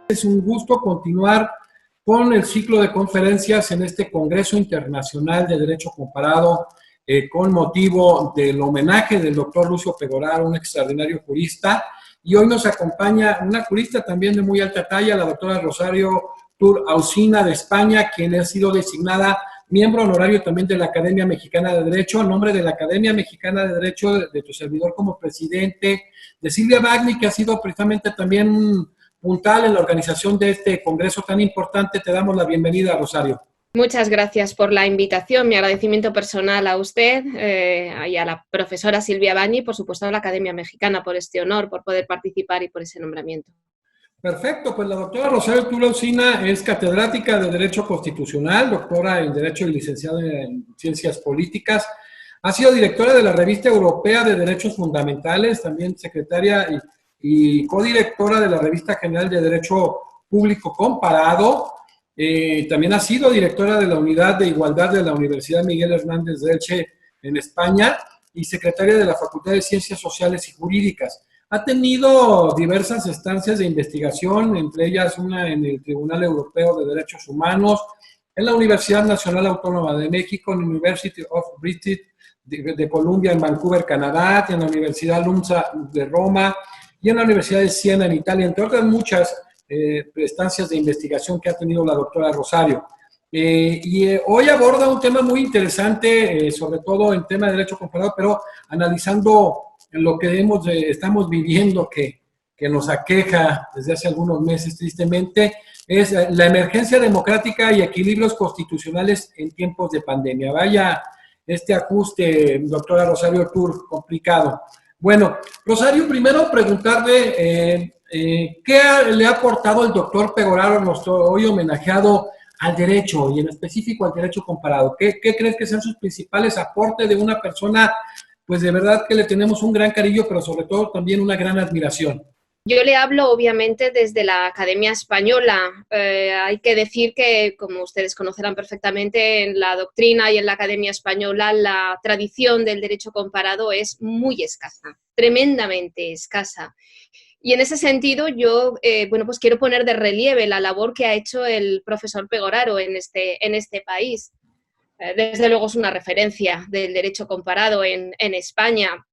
Es un gusto continuar con el ciclo de conferencias en este Congreso Internacional de Derecho Comparado con motivo del homenaje del doctor Lucio Pegoraro, un extraordinario jurista. Y hoy nos acompaña una jurista también de muy alta talla, la doctora Rosario Tur Ausina de España, quien ha sido designada miembro honorario también de la Academia Mexicana de Derecho, en nombre de la Academia Mexicana de Derecho, de tu servidor como presidente, de Silvia Bagni, que ha sido precisamente también puntal en la organización de este congreso tan importante. Te damos la bienvenida, Rosario. Muchas gracias por la invitación. Mi agradecimiento personal a usted y a la profesora Silvia Bagni, por supuesto a la Academia Mexicana, por este honor, por poder participar y por ese nombramiento. Perfecto, pues la doctora Rosario Tur Ausina es catedrática de Derecho Constitucional, doctora en Derecho y licenciada en Ciencias Políticas. Ha sido directora de la Revista Europea de Derechos Fundamentales, también secretaria y codirectora de la Revista General de Derecho Público Comparado. También ha sido directora de la Unidad de Igualdad de la Universidad Miguel Hernández de Elche en España y secretaria de la Facultad de Ciencias Sociales y Jurídicas. Ha tenido diversas estancias de investigación, entre ellas una en el Tribunal Europeo de Derechos Humanos, en la Universidad Nacional Autónoma de México, en la University of British de Columbia en Vancouver, Canadá, en la Universidad LUMSA de Roma y en la Universidad de Siena en Italia, entre otras muchas estancias de investigación que ha tenido la doctora Rosario. Hoy aborda un tema muy interesante, sobre todo en tema de derecho comparado, pero analizando lo que estamos viviendo, que nos aqueja desde hace algunos meses tristemente, es la emergencia democrática y equilibrios constitucionales en tiempos de pandemia. Vaya este ajuste, doctora Rosario Tur, complicado. Bueno, Rosario, primero preguntarle qué le ha aportado el doctor Pegoraro, nuestro hoy homenajeado, al derecho y en específico al derecho comparado. ¿Qué crees que sean sus principales aportes de una persona, pues de verdad que le tenemos un gran cariño, pero sobre todo también una gran admiración? Yo le hablo obviamente desde la Academia Española. Hay que decir que, como ustedes conocerán perfectamente, en la doctrina y en la Academia Española la tradición del derecho comparado es muy escasa, tremendamente escasa. Y en ese sentido yo, pues quiero poner de relieve la labor que ha hecho el profesor Pegoraro en este país. Desde luego es una referencia del derecho comparado en España.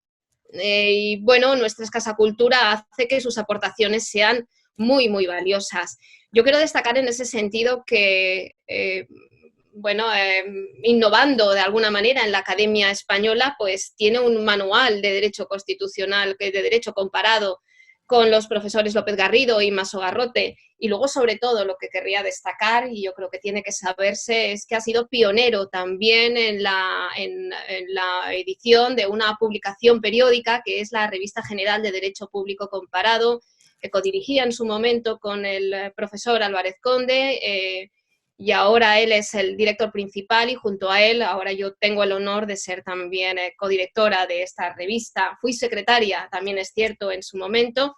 Y bueno, nuestra escasa cultura hace que sus aportaciones sean muy, muy valiosas. Yo quiero destacar en ese sentido que, innovando de alguna manera en la Academia Española, pues tiene un manual de derecho constitucional, de derecho comparado, con los profesores López Garrido y Maso Garrote. Y luego, sobre todo, lo que querría destacar, y yo creo que tiene que saberse, es que ha sido pionero también en la edición de una publicación periódica, que es la Revista General de Derecho Público Comparado, que codirigía en su momento con el profesor Álvarez Conde, y ahora él es el director principal y junto a él ahora yo tengo el honor de ser también codirectora de esta revista. Fui secretaria, también es cierto, en su momento.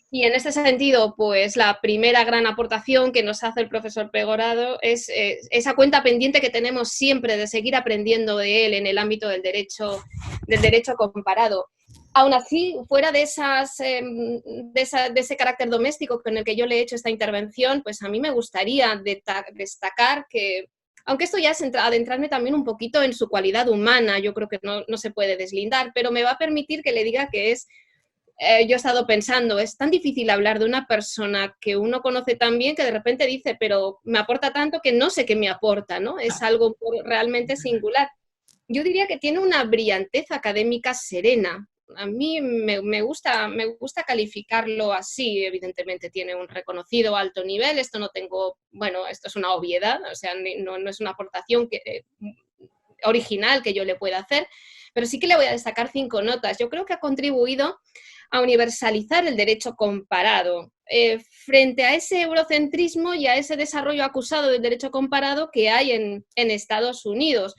Y en este sentido, pues la primera gran aportación que nos hace el profesor Pegoraro es esa cuenta pendiente que tenemos siempre de seguir aprendiendo de él en el ámbito del derecho comparado. Aún así, fuera de ese carácter doméstico con el que yo le he hecho esta intervención, pues a mí me gustaría destacar que, aunque esto ya es adentrarme también un poquito en su cualidad humana, yo creo que no se puede deslindar, pero me va a permitir que le diga que yo he estado pensando, es tan difícil hablar de una persona que uno conoce tan bien que de repente dice, pero me aporta tanto que no sé qué me aporta, ¿no? Es algo realmente singular. Yo diría que tiene una brillantez académica serena. A mí me gusta calificarlo así. Evidentemente tiene un reconocido alto nivel. Esto esto es una obviedad, o sea, no es una aportación original que yo le pueda hacer, pero sí que le voy a destacar 5 notas. Yo creo que ha contribuido a universalizar el derecho comparado frente a ese eurocentrismo y a ese desarrollo acusado del derecho comparado que hay en Estados Unidos.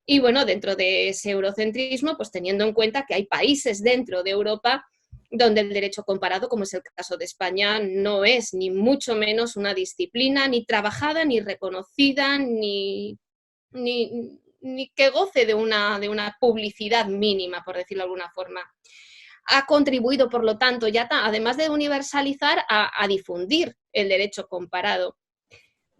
Y bueno, dentro de ese eurocentrismo, pues teniendo en cuenta que hay países dentro de Europa donde el derecho comparado, como es el caso de España, no es ni mucho menos una disciplina ni trabajada, ni reconocida, ni que goce de una publicidad mínima, por decirlo de alguna forma. ha contribuido, por lo tanto, ya además de universalizar, a difundir el derecho comparado.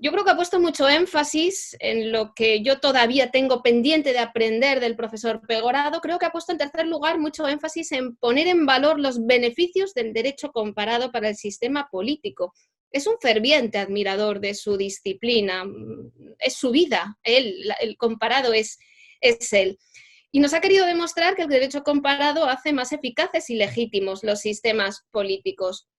Yo creo que ha puesto mucho énfasis en lo que yo todavía tengo pendiente de aprender del profesor Pegoraro. Creo que ha puesto en tercer lugar mucho énfasis en poner en valor los beneficios del derecho comparado para el sistema político. Es un ferviente admirador de su disciplina, es su vida, el comparado es él. Y nos ha querido demostrar que el derecho comparado hace más eficaces y legítimos los sistemas políticos.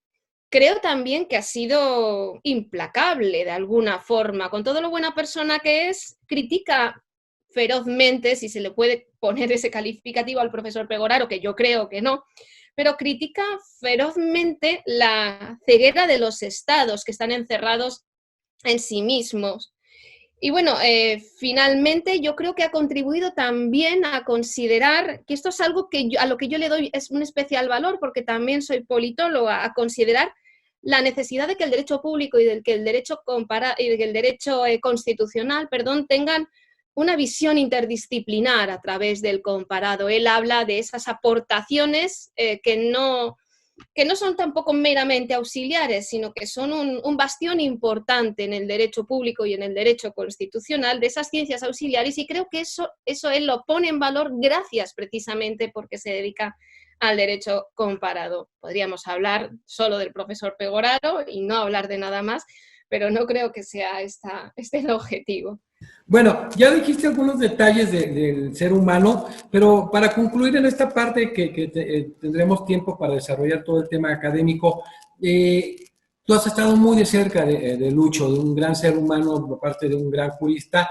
Creo también que ha sido implacable de alguna forma. Con todo lo buena persona que es, critica ferozmente, si se le puede poner ese calificativo al profesor Pegoraro, que yo creo que no, pero critica ferozmente la ceguera de los estados que están encerrados en sí mismos. Y bueno, finalmente yo creo que ha contribuido también a considerar, que esto es algo que a lo que yo le doy es un especial valor, porque también soy politóloga, a considerar la necesidad de que el derecho público y de que el derecho constitucional, tengan una visión interdisciplinar a través del comparado. Él habla de esas aportaciones que no son tampoco meramente auxiliares, sino que son un bastión importante en el derecho público y en el derecho constitucional de esas ciencias auxiliares, y creo que eso él lo pone en valor gracias precisamente porque se dedica al derecho comparado. Podríamos hablar solo del profesor Pegoraro y no hablar de nada más, pero no creo que sea este el objetivo. Bueno, ya dijiste algunos detalles del ser humano, pero para concluir en esta parte que tendremos tiempo para desarrollar todo el tema académico, tú has estado muy de cerca de Lucho, de un gran ser humano por parte de un gran jurista.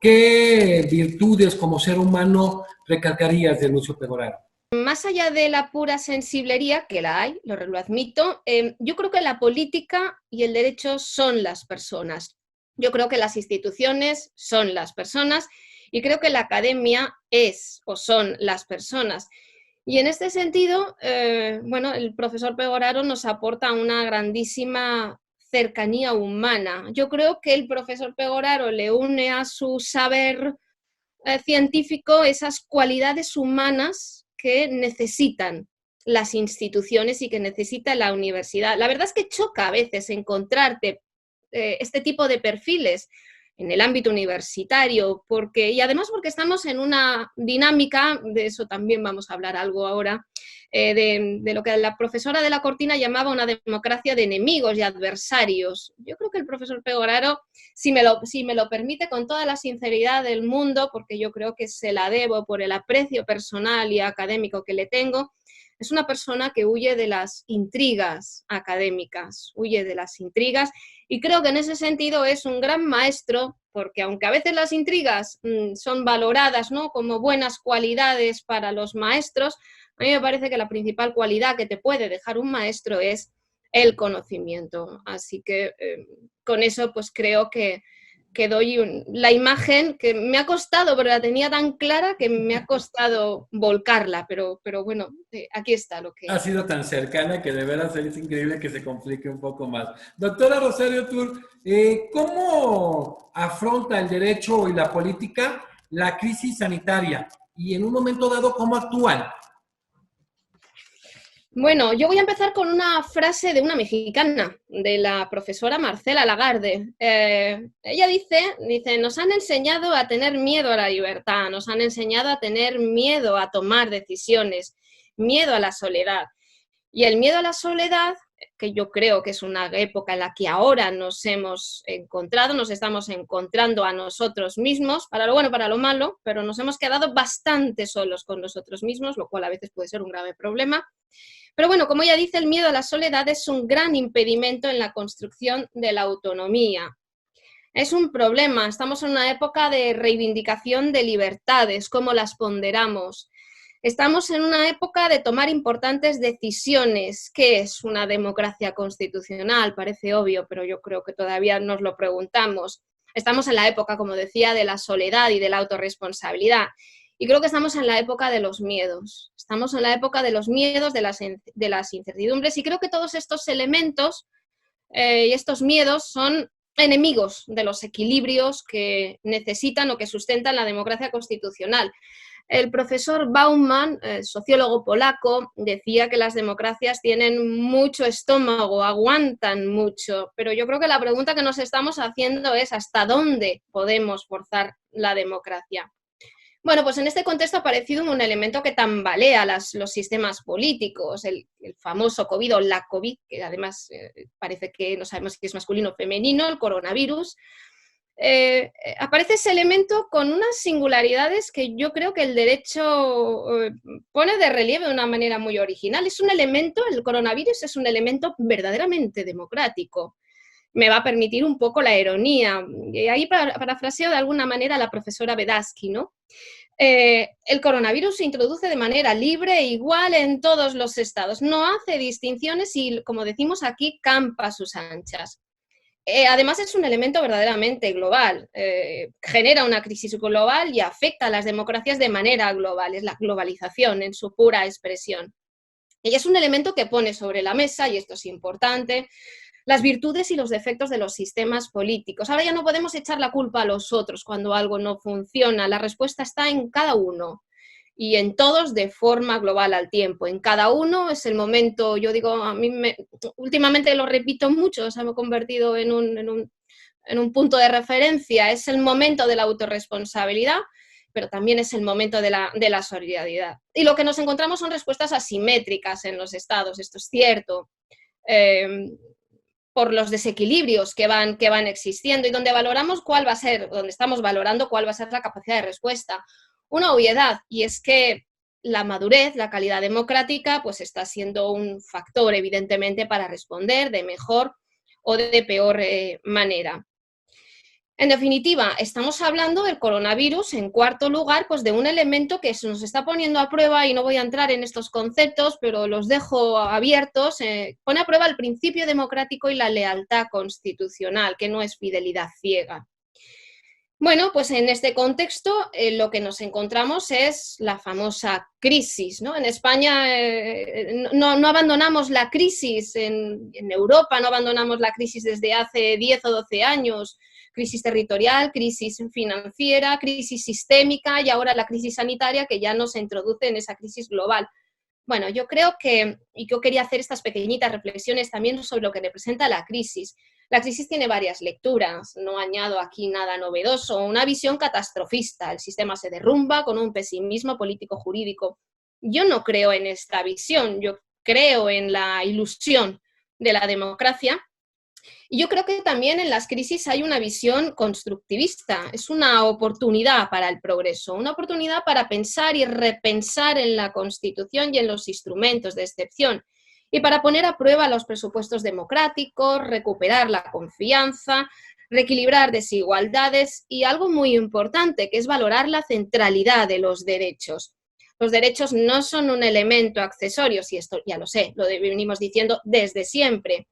¿Qué virtudes como ser humano recalcarías de Lucio Pegoraro? Más allá de la pura sensiblería, que la hay, lo admito, yo creo que la política y el derecho son las personas. Yo creo que las instituciones son las personas y creo que la academia es o son las personas. Y en este sentido, el profesor Pegoraro nos aporta una grandísima cercanía humana. Yo creo que el profesor Pegoraro le une a su saber científico esas cualidades humanas que necesitan las instituciones y que necesita la universidad. La verdad es que choca a veces encontrarte este tipo de perfiles en el ámbito universitario, y además porque estamos en una dinámica, de eso también vamos a hablar algo ahora, de lo que la profesora de la Cortina llamaba una democracia de enemigos y adversarios. Yo creo que el profesor Pegoraro, si me lo permite con toda la sinceridad del mundo, porque yo creo que se la debo por el aprecio personal y académico que le tengo, es una persona que huye de las intrigas académicas, huye de las intrigas, y creo que en ese sentido es un gran maestro, porque aunque a veces las intrigas son valoradas, ¿no?, como buenas cualidades para los maestros, a mí me parece que la principal cualidad que te puede dejar un maestro es el conocimiento. Así que con eso pues creo que doy la imagen que me ha costado, pero la tenía tan clara que me ha costado volcarla, pero bueno, aquí está lo que... Ha sido tan cercana que de veras es increíble que se complique un poco más. Doctora Rosario Tur, ¿cómo afronta el derecho y la política la crisis sanitaria? Y en un momento dado, ¿cómo actúan? Bueno, yo voy a empezar con una frase de una mexicana, de la profesora Marcela Lagarde. Ella dice, nos han enseñado a tener miedo a la libertad, nos han enseñado a tener miedo a tomar decisiones, miedo a la soledad. Y el miedo a la soledad, que yo creo que es una época en la que ahora nos hemos encontrado, nos estamos encontrando a nosotros mismos, para lo bueno, para lo malo, pero nos hemos quedado bastante solos con nosotros mismos, lo cual a veces puede ser un grave problema. Pero bueno, como ella dice, el miedo a la soledad es un gran impedimento en la construcción de la autonomía. Es un problema, estamos en una época de reivindicación de libertades, cómo las ponderamos. Estamos en una época de tomar importantes decisiones. ¿Qué es una democracia constitucional? Parece obvio, pero yo creo que todavía nos lo preguntamos. Estamos en la época, como decía, de la soledad y de la autorresponsabilidad. Y creo que estamos en la época de los miedos. Estamos en la época de los miedos, de las incertidumbres, y creo que todos estos elementos y estos miedos son enemigos de los equilibrios que necesitan o que sustentan la democracia constitucional. El profesor Bauman, sociólogo polaco, decía que las democracias tienen mucho estómago, aguantan mucho, pero yo creo que la pregunta que nos estamos haciendo es ¿hasta dónde podemos forzar la democracia? Bueno, pues en este contexto ha aparecido un elemento que tambalea los sistemas políticos, el famoso COVID o la COVID, que además parece que no sabemos si es masculino o femenino, el coronavirus. Aparece ese elemento con unas singularidades que yo creo que el derecho pone de relieve de una manera muy original. Es un elemento, el coronavirus es un elemento verdaderamente democrático. Me va a permitir un poco la ironía. Y ahí parafraseo de alguna manera a la profesora Bedaski, ¿no? El coronavirus se introduce de manera libre e igual en todos los estados. No hace distinciones y, como decimos aquí, campa a sus anchas. Además, es un elemento verdaderamente global. Genera una crisis global y afecta a las democracias de manera global. Es la globalización en su pura expresión. Y es un elemento que pone sobre la mesa, y esto es importante, las virtudes y los defectos de los sistemas políticos. Ahora ya no podemos echar la culpa a los otros cuando algo no funciona. La respuesta está en cada uno y en todos de forma global al tiempo. En cada uno es el momento, yo digo, últimamente lo repito mucho, se me ha convertido en un punto de referencia, es el momento de la autorresponsabilidad, pero también es el momento de la solidaridad. Y lo que nos encontramos son respuestas asimétricas en los estados, esto es cierto. Por los desequilibrios que van existiendo y donde valoramos cuál va a ser, donde estamos valorando cuál va a ser la capacidad de respuesta. Una obviedad, y es que la madurez, la calidad democrática, pues está siendo un factor, evidentemente, para responder de mejor o de peor manera. En definitiva, estamos hablando del coronavirus, en cuarto lugar, pues de un elemento que se nos está poniendo a prueba, y no voy a entrar en estos conceptos, pero los dejo abiertos, pone a prueba el principio democrático y la lealtad constitucional, que no es fidelidad ciega. Bueno, pues en este contexto lo que nos encontramos es la famosa crisis, ¿no? En España no abandonamos la crisis, en Europa no abandonamos la crisis desde hace 10 o 12 años, crisis territorial, crisis financiera, crisis sistémica y ahora la crisis sanitaria que ya nos introduce en esa crisis global. Bueno, yo creo que, y yo quería hacer estas pequeñitas reflexiones también sobre lo que representa la crisis. La crisis tiene varias lecturas, no añado aquí nada novedoso, una visión catastrofista, el sistema se derrumba con un pesimismo político-jurídico. Yo no creo en esta visión, yo creo en la ilusión de la democracia. Y yo creo que también en las crisis hay una visión constructivista, es una oportunidad para el progreso, una oportunidad para pensar y repensar en la Constitución y en los instrumentos de excepción, y para poner a prueba los presupuestos democráticos, recuperar la confianza, reequilibrar desigualdades y algo muy importante, que es valorar la centralidad de los derechos. Los derechos no son un elemento accesorio, si esto ya lo sé, lo venimos diciendo desde siempre.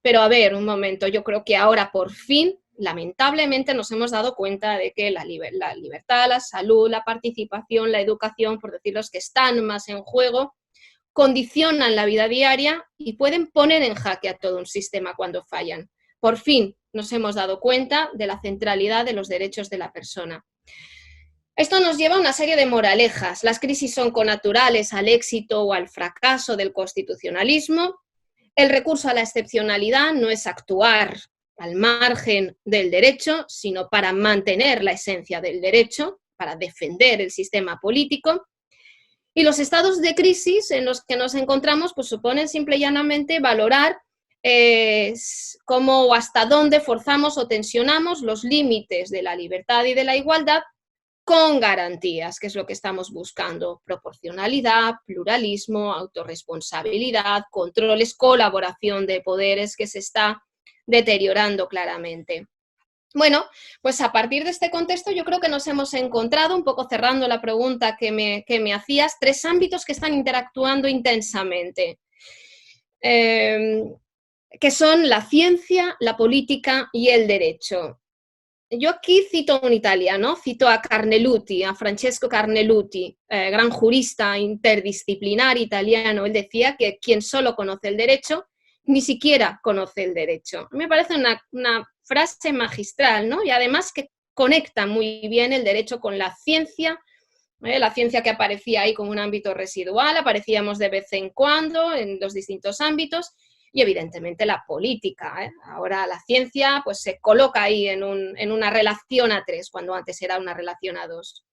Pero a ver, un momento, yo creo que ahora por fin, lamentablemente, nos hemos dado cuenta de que la libertad, la salud, la participación, la educación, por decir los que están más en juego, condicionan la vida diaria y pueden poner en jaque a todo un sistema cuando fallan. Por fin nos hemos dado cuenta de la centralidad de los derechos de la persona. Esto nos lleva a una serie de moralejas. Las crisis son connaturales al éxito o al fracaso del constitucionalismo. El recurso a la excepcionalidad no es actuar al margen del derecho, sino para mantener la esencia del derecho, para defender el sistema político. Y los estados de crisis en los que nos encontramos pues suponen simple y llanamente valorar cómo o hasta dónde forzamos o tensionamos los límites de la libertad y de la igualdad con garantías, que es lo que estamos buscando: proporcionalidad, pluralismo, autorresponsabilidad, controles, colaboración de poderes que se está deteriorando claramente. Bueno, pues a partir de este contexto yo creo que nos hemos encontrado, un poco cerrando la pregunta que me hacías, tres ámbitos que están interactuando intensamente, que son la ciencia, la política y el derecho. Yo aquí cito a un italiano, cito a Carneluti, a Francesco Carneluti, gran jurista interdisciplinar italiano. Él decía que quien solo conoce el derecho, ni siquiera conoce el derecho. Me parece una frase magistral, ¿no? Y además que conecta muy bien el derecho con la ciencia, La ciencia que aparecía ahí como un ámbito residual, aparecíamos de vez en cuando en los distintos ámbitos, y evidentemente la política. Ahora la ciencia pues, se coloca ahí en una relación a tres, cuando antes era una relación a dos.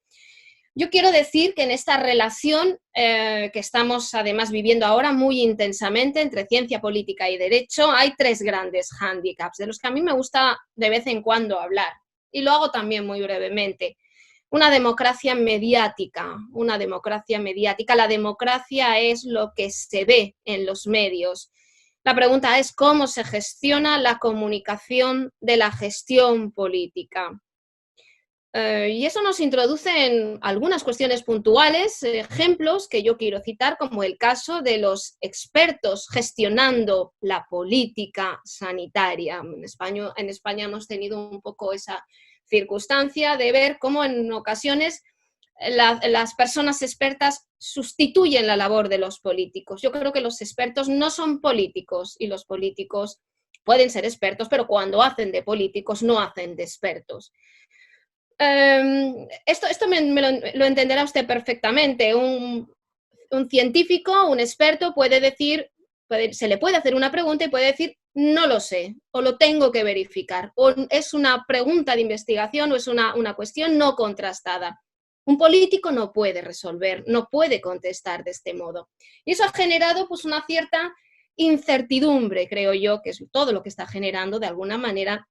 Yo quiero decir que en esta relación que estamos además viviendo ahora muy intensamente entre ciencia, política y derecho, hay tres grandes hándicaps de los que a mí me gusta de vez en cuando hablar, y lo hago también muy brevemente. Una democracia mediática, una democracia mediática. La democracia es lo que se ve en los medios. La pregunta es cómo se gestiona la comunicación de la gestión política. Y eso nos introduce en algunas cuestiones puntuales, ejemplos que yo quiero citar, como el caso de los expertos gestionando la política sanitaria. En España hemos tenido un poco esa circunstancia de ver cómo en ocasiones las personas expertas sustituyen la labor de los políticos. Yo creo que los expertos no son políticos y los políticos pueden ser expertos, pero cuando hacen de políticos no hacen de expertos. Esto lo entenderá usted perfectamente. Un científico, un experto puede decir, se le puede hacer una pregunta y puede decir no lo sé, o lo tengo que verificar, o es una pregunta de investigación o es una cuestión no contrastada. Un político no puede resolver, no puede contestar de este modo. Y eso ha generado pues, una cierta incertidumbre, creo yo, que es todo lo que está generando de alguna manera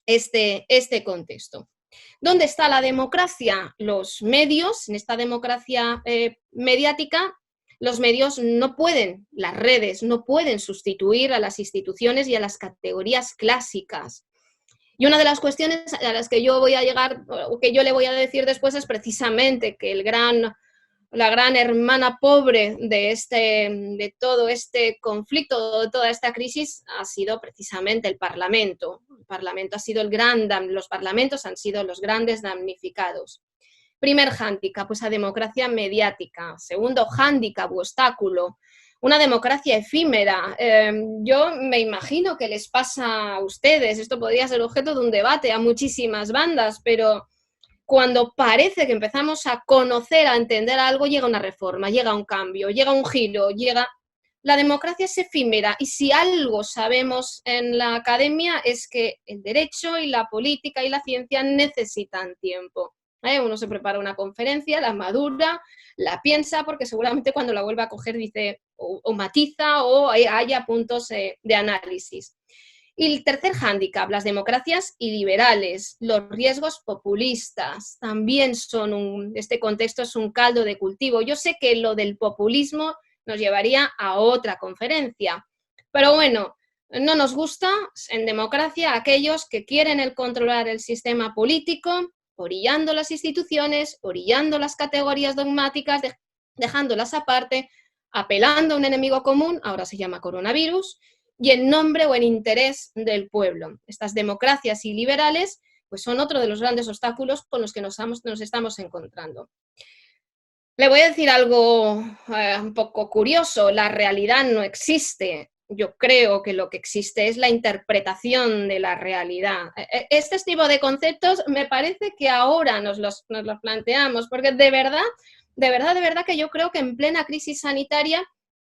este contexto. ¿Dónde está la democracia? Los medios, en esta democracia mediática, los medios no pueden, las redes no pueden sustituir a las instituciones y a las categorías clásicas. Y una de las cuestiones a las que yo voy a llegar, o que yo le voy a decir después, es precisamente que la gran hermana pobre de todo este conflicto, de toda esta crisis, ha sido precisamente el Parlamento. El Parlamento ha sido los parlamentos han sido los grandes damnificados. Primer hándicap, pues a democracia mediática. Segundo hándicap u obstáculo, una democracia efímera. Yo me imagino que les pasa a ustedes, esto podría ser objeto de un debate a muchísimas bandas, pero cuando parece que empezamos a conocer, a entender algo, llega una reforma, llega un cambio, llega un giro, La democracia es efímera y si algo sabemos en la academia es que el derecho y la política y la ciencia necesitan tiempo. Uno se prepara una conferencia, la madura, la piensa, porque seguramente cuando la vuelva a coger dice o matiza o haya puntos de análisis. Y el tercer hándicap, las democracias iliberales, los riesgos populistas, también este contexto es un caldo de cultivo. Yo sé que lo del populismo nos llevaría a otra conferencia, pero bueno, no nos gusta en democracia aquellos que quieren controlar el sistema político, orillando las instituciones, orillando las categorías dogmáticas, dejándolas aparte, apelando a un enemigo común, ahora se llama coronavirus, y en nombre o en interés del pueblo. Estas democracias iliberales pues son otro de los grandes obstáculos con los que nos estamos encontrando. Le voy a decir algo un poco curioso, la realidad no existe. Yo creo que lo que existe es la interpretación de la realidad. Este tipo de conceptos me parece que ahora nos los planteamos, porque de verdad que yo creo que en plena crisis sanitaria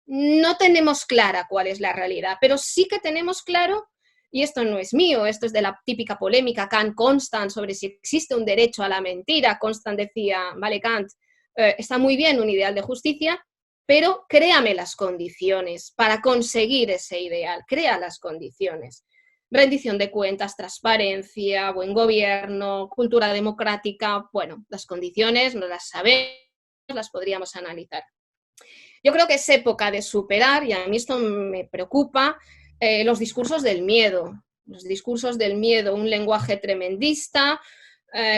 no tenemos clara cuál es la realidad, pero sí que tenemos claro, y esto no es mío, esto es de la típica polémica Kant-Constant sobre si existe un derecho a la mentira. Constant decía, vale, Kant, está muy bien un ideal de justicia, pero créame las condiciones para conseguir ese ideal, crea las condiciones. Rendición de cuentas, transparencia, buen gobierno, cultura democrática, bueno, las condiciones no las sabemos, las podríamos analizar. Yo creo que es época de superar, y a mí esto me preocupa, los discursos del miedo. Los discursos del miedo, un lenguaje tremendista,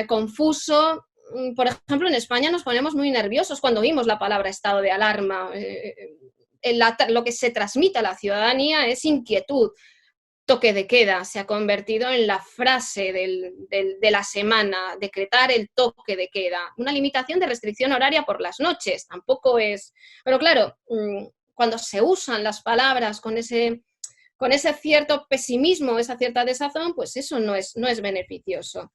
confuso. Por ejemplo, en España nos ponemos muy nerviosos cuando oímos la palabra estado de alarma. Lo que se transmite a la ciudadanía es inquietud. Toque de queda se ha convertido en la frase de la semana, decretar el toque de queda. Una limitación de restricción horaria por las noches, tampoco es... Pero claro, cuando se usan las palabras con ese cierto pesimismo, esa cierta desazón, pues eso no es beneficioso.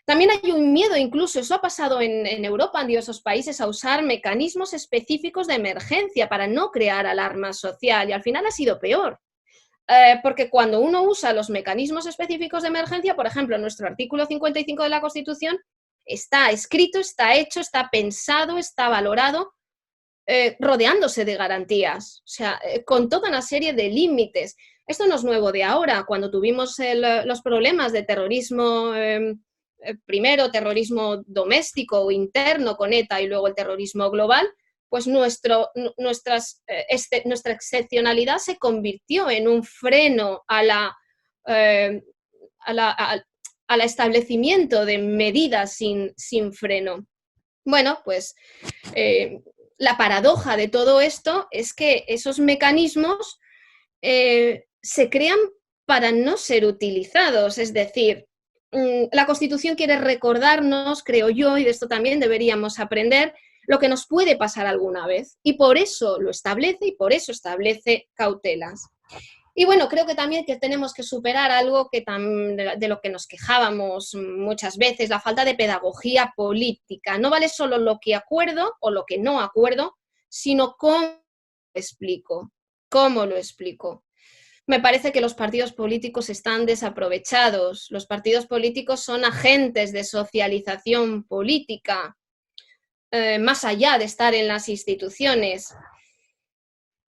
También hay un miedo, incluso eso ha pasado en Europa, en diversos países, a usar mecanismos específicos de emergencia para no crear alarma social, y al final ha sido peor. Porque cuando uno usa los mecanismos específicos de emergencia, por ejemplo, nuestro artículo 55 de la Constitución está escrito, está hecho, está pensado, está valorado, rodeándose de garantías, o sea, con toda una serie de límites. Esto no es nuevo de ahora, cuando tuvimos los problemas de terrorismo, primero terrorismo doméstico o interno con ETA y luego el terrorismo global, pues nuestra excepcionalidad se convirtió en un freno al establecimiento de medidas sin freno. Bueno, pues la paradoja de todo esto es que esos mecanismos se crean para no ser utilizados, es decir, la Constitución quiere recordarnos, creo yo, y de esto también deberíamos aprender, lo que nos puede pasar alguna vez, y por eso lo establece y por eso establece cautelas. Y bueno, creo que también que tenemos que superar algo de lo que nos quejábamos muchas veces, la falta de pedagogía política. No vale solo lo que acuerdo o lo que no acuerdo, sino cómo lo explico. Me parece que los partidos políticos están desaprovechados. Los partidos políticos son agentes de socialización política, más allá de estar en las instituciones.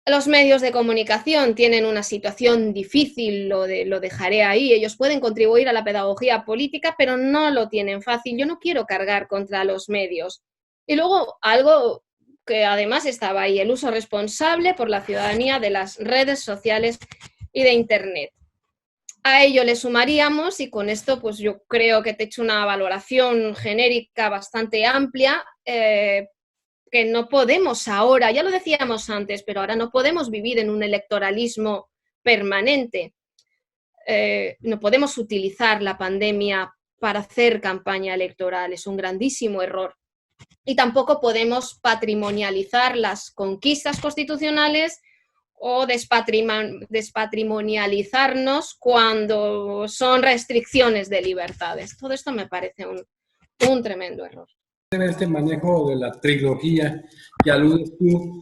Los medios de comunicación tienen una situación difícil, lo dejaré ahí. Ellos pueden contribuir a la pedagogía política, pero no lo tienen fácil. Yo no quiero cargar contra los medios. Y luego algo que además estaba ahí, el uso responsable por la ciudadanía de las redes sociales y de Internet. A ello le sumaríamos, y con esto pues yo creo que te he hecho una valoración genérica bastante amplia, que no podemos ahora, ya lo decíamos antes, pero ahora no podemos vivir en un electoralismo permanente. No podemos utilizar la pandemia para hacer campaña electoral, es un grandísimo error. Y tampoco podemos patrimonializar las conquistas constitucionales o despatrimonializarnos cuando son restricciones de libertades. Todo esto me parece un tremendo error. En este manejo de la trilogía que aludes tú,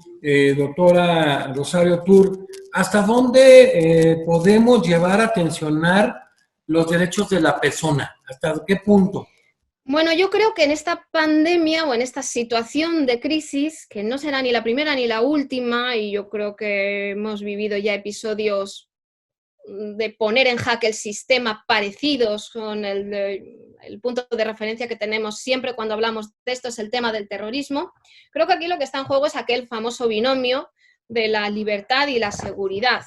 doctora Rosario Tur, ¿hasta dónde podemos llevar a tensionar los derechos de la persona? ¿Hasta qué punto? Bueno, yo creo que en esta pandemia o en esta situación de crisis, que no será ni la primera ni la última, y yo creo que hemos vivido ya episodios de poner en jaque el sistema parecidos con el punto de referencia que tenemos siempre cuando hablamos de esto, es el tema del terrorismo. Creo que aquí lo que está en juego es aquel famoso binomio de la libertad y la seguridad.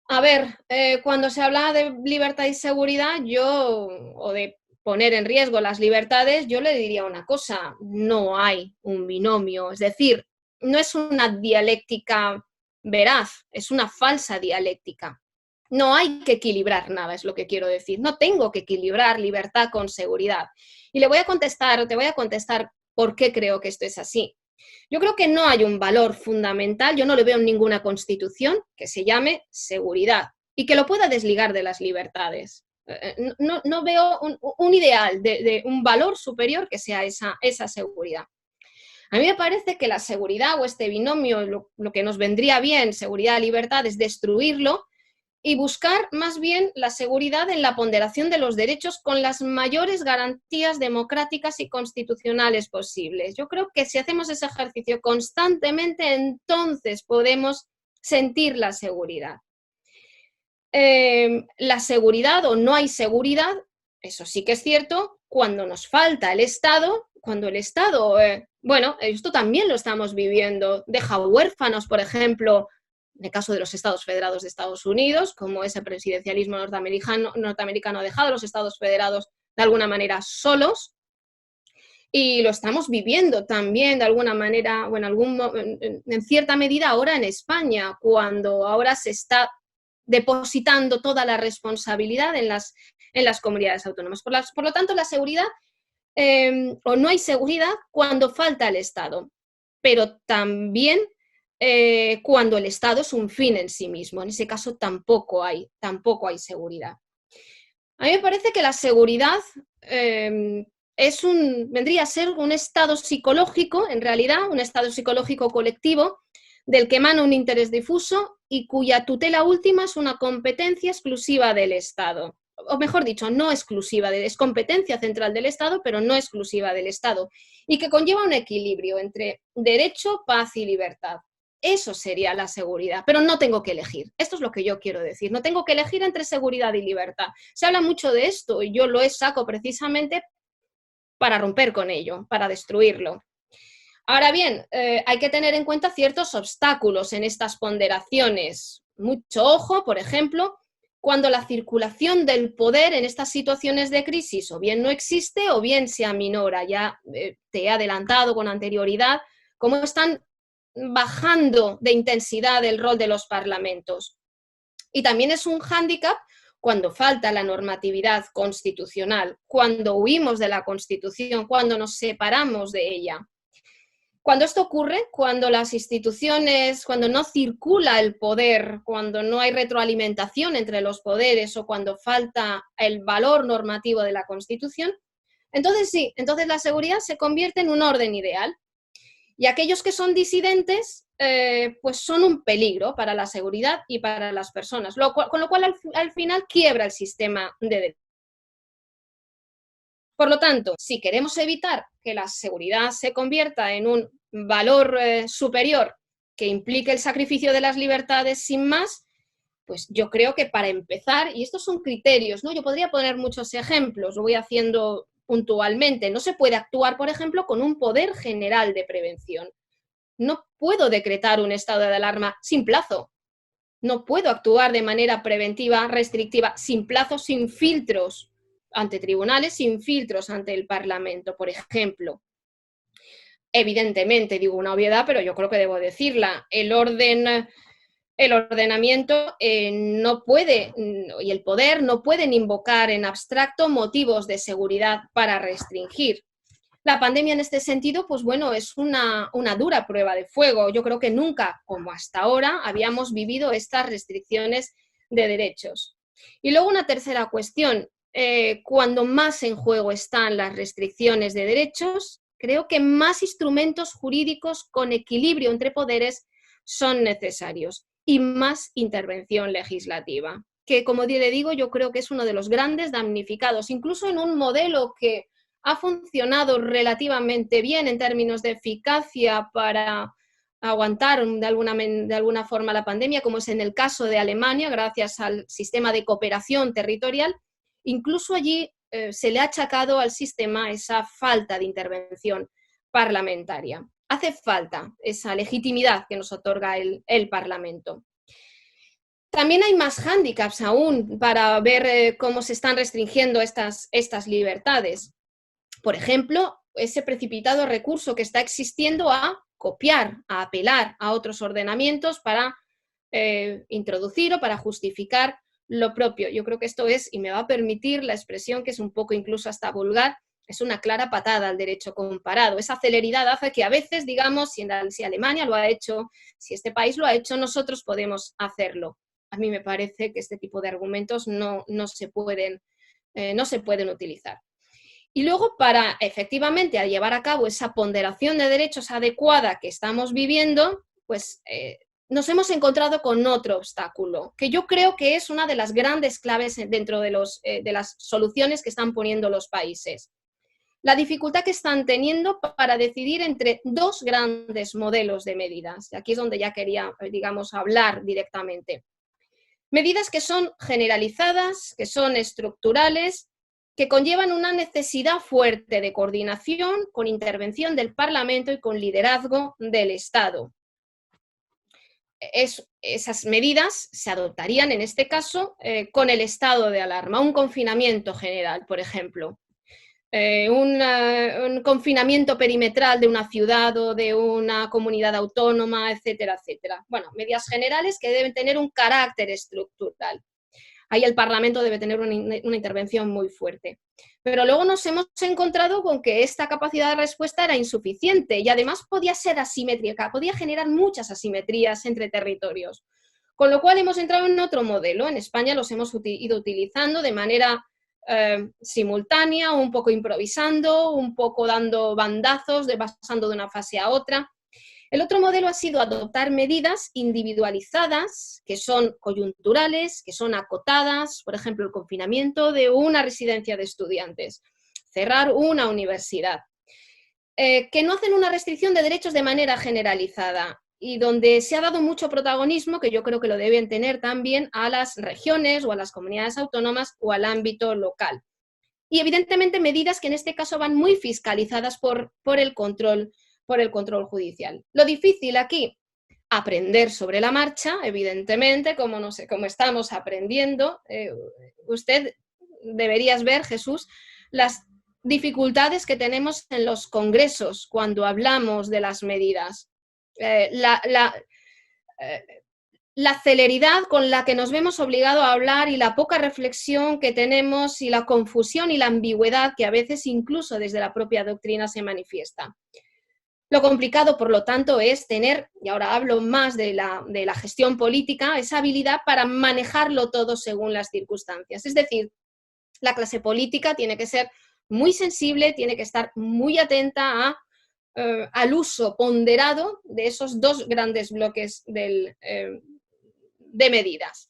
A ver, cuando se habla de libertad y seguridad, o de poner en riesgo las libertades, yo le diría una cosa: no hay un binomio, es decir, no es una dialéctica veraz, es una falsa dialéctica. No hay que equilibrar nada, es lo que quiero decir. No tengo que equilibrar libertad con seguridad. Y te voy a contestar por qué creo que esto es así. Yo creo que no hay un valor fundamental, yo no le veo en ninguna constitución que se llame seguridad y que lo pueda desligar de las libertades. No veo un ideal de un valor superior que sea esa seguridad. A mí me parece que la seguridad o este binomio, lo que nos vendría bien, seguridad-libertad, es destruirlo y buscar más bien la seguridad en la ponderación de los derechos con las mayores garantías democráticas y constitucionales posibles. Yo creo que si hacemos ese ejercicio constantemente, entonces podemos sentir la seguridad. La seguridad o no hay seguridad, eso sí que es cierto, cuando nos falta el Estado, cuando el Estado, bueno, esto también lo estamos viviendo, deja huérfanos, por ejemplo, en el caso de los Estados Federados de Estados Unidos, como ese presidencialismo norteamericano ha dejado a los Estados Federados de alguna manera solos, y lo estamos viviendo también de alguna manera, o en cierta medida ahora en España, cuando ahora se está depositando toda la responsabilidad en las comunidades autónomas. Por lo tanto, la seguridad, o no hay seguridad cuando falta el Estado, pero también cuando el Estado es un fin en sí mismo. En ese caso tampoco hay seguridad. A mí me parece que la seguridad vendría a ser un estado psicológico, en realidad, un estado psicológico colectivo, del que emana un interés difuso y cuya tutela última es una competencia exclusiva del Estado. O mejor dicho, no exclusiva, es competencia central del Estado, pero no exclusiva del Estado, y que conlleva un equilibrio entre derecho, paz y libertad. Eso sería la seguridad, pero no tengo que elegir. Esto es lo que yo quiero decir. No tengo que elegir entre seguridad y libertad. Se habla mucho de esto y yo lo saco precisamente para romper con ello, para destruirlo. Ahora bien, hay que tener en cuenta ciertos obstáculos en estas ponderaciones. Mucho ojo, por ejemplo, cuando la circulación del poder en estas situaciones de crisis o bien no existe o bien se aminora. Ya te he adelantado con anterioridad cómo están bajando de intensidad el rol de los parlamentos. Y también es un hándicap cuando falta la normatividad constitucional, cuando huimos de la Constitución, cuando nos separamos de ella. Cuando esto ocurre, cuando las instituciones, cuando no circula el poder, cuando no hay retroalimentación entre los poderes o cuando falta el valor normativo de la Constitución, entonces sí, entonces la seguridad se convierte en un orden ideal. Y aquellos que son disidentes, pues son un peligro para la seguridad y para las personas, con lo cual al final quiebra el sistema de derecho. Por lo tanto, si queremos evitar que la seguridad se convierta en un valor superior que implique el sacrificio de las libertades sin más, pues yo creo que para empezar, y estos son criterios, ¿no? Yo podría poner muchos ejemplos, lo voy haciendo puntualmente. No se puede actuar, por ejemplo, con un poder general de prevención. No puedo decretar un estado de alarma sin plazo. No puedo actuar de manera preventiva, restrictiva, sin plazo, sin filtros ante tribunales, sin filtros ante el Parlamento, por ejemplo. Evidentemente, digo una obviedad, pero yo creo que debo decirla, el ordenamiento no puede, y el poder no pueden invocar en abstracto motivos de seguridad para restringir. La pandemia en este sentido, pues bueno, es una dura prueba de fuego. Yo creo que nunca, como hasta ahora, habíamos vivido estas restricciones de derechos. Y luego una tercera cuestión, cuando más en juego están las restricciones de derechos, creo que más instrumentos jurídicos con equilibrio entre poderes son necesarios y más intervención legislativa, que como le digo, yo creo que es uno de los grandes damnificados, incluso en un modelo que ha funcionado relativamente bien en términos de eficacia para aguantar de alguna forma la pandemia, como es en el caso de Alemania, gracias al sistema de cooperación territorial. Incluso allí se le ha achacado al sistema esa falta de intervención parlamentaria. Hace falta esa legitimidad que nos otorga el Parlamento. También hay más hándicaps aún para ver cómo se están restringiendo estas libertades. Por ejemplo, ese precipitado recurso que está existiendo a copiar, a apelar a otros ordenamientos para introducir o para justificar lo propio. Yo creo que esto es, y me va a permitir la expresión que es un poco incluso hasta vulgar, es una clara patada al derecho comparado. Esa celeridad hace que a veces digamos, si Alemania lo ha hecho, si este país lo ha hecho, nosotros podemos hacerlo. A mí me parece que este tipo de argumentos no se pueden utilizar. Y luego, para efectivamente llevar a cabo esa ponderación de derechos adecuada que estamos viviendo, pues nos hemos encontrado con otro obstáculo, que yo creo que es una de las grandes claves dentro de las soluciones que están poniendo los países. La dificultad que están teniendo para decidir entre dos grandes modelos de medidas. Aquí es donde ya quería, digamos, hablar directamente. Medidas que son generalizadas, que son estructurales, que conllevan una necesidad fuerte de coordinación con intervención del Parlamento y con liderazgo del Estado. Esas medidas se adoptarían en este caso con el estado de alarma, un confinamiento general, por ejemplo, un confinamiento perimetral de una ciudad o de una comunidad autónoma, etcétera, etcétera. Bueno, medidas generales que deben tener un carácter estructural. Ahí el Parlamento debe tener una intervención muy fuerte. Pero luego nos hemos encontrado con que esta capacidad de respuesta era insuficiente y además podía ser asimétrica, podía generar muchas asimetrías entre territorios. Con lo cual hemos entrado en otro modelo. En España los hemos ido utilizando de manera simultánea, un poco improvisando, un poco dando bandazos, pasando de una fase a otra. El otro modelo ha sido adoptar medidas individualizadas, que son coyunturales, que son acotadas, por ejemplo, el confinamiento de una residencia de estudiantes, cerrar una universidad, que no hacen una restricción de derechos de manera generalizada y donde se ha dado mucho protagonismo, que yo creo que lo deben tener también, a las regiones o a las comunidades autónomas o al ámbito local. Y evidentemente medidas que en este caso van muy fiscalizadas por el control judicial. Lo difícil aquí, aprender sobre la marcha, evidentemente, como estamos aprendiendo. Usted deberías ver, Jesús, las dificultades que tenemos en los congresos cuando hablamos de las medidas. La celeridad con la que nos vemos obligados a hablar y la poca reflexión que tenemos y la confusión y la ambigüedad que a veces incluso desde la propia doctrina se manifiesta. Lo complicado, por lo tanto, es tener, y ahora hablo más de la gestión política, esa habilidad para manejarlo todo según las circunstancias. Es decir, la clase política tiene que ser muy sensible, tiene que estar muy atenta al uso ponderado de esos dos grandes bloques de medidas.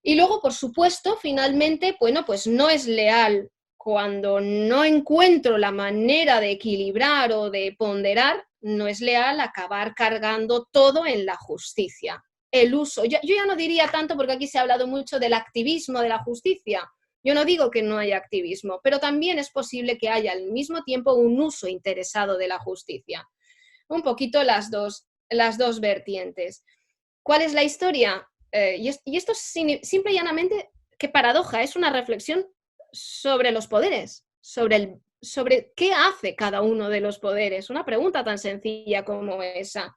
Y luego, por supuesto, finalmente, bueno, pues no es leal cuando no encuentro la manera de equilibrar o de ponderar, no es leal acabar cargando todo en la justicia. El uso, yo ya no diría tanto, porque aquí se ha hablado mucho del activismo de la justicia. Yo no digo que no haya activismo, pero también es posible que haya al mismo tiempo un uso interesado de la justicia. Un poquito las dos vertientes. ¿Cuál es la historia? Y esto es simple y llanamente, qué paradoja, es una reflexión sobre los poderes, sobre qué hace cada uno de los poderes. Una pregunta tan sencilla como esa.